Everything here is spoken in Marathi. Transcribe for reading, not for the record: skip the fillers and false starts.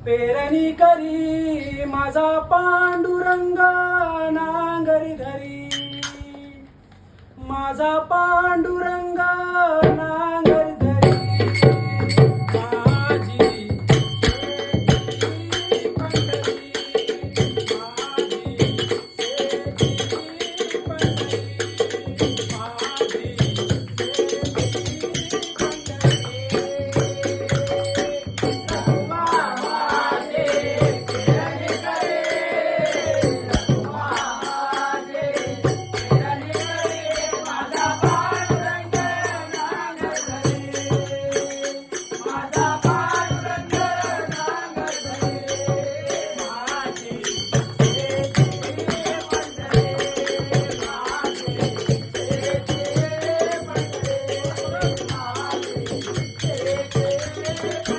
पेरणी करी माझा पांडुरंग नांगरी धरी, माझा पांडुरंग नांगरी धरी. माझी शेती पंढरी, माझी शेती पंढरी, माझी शेती पंढरी.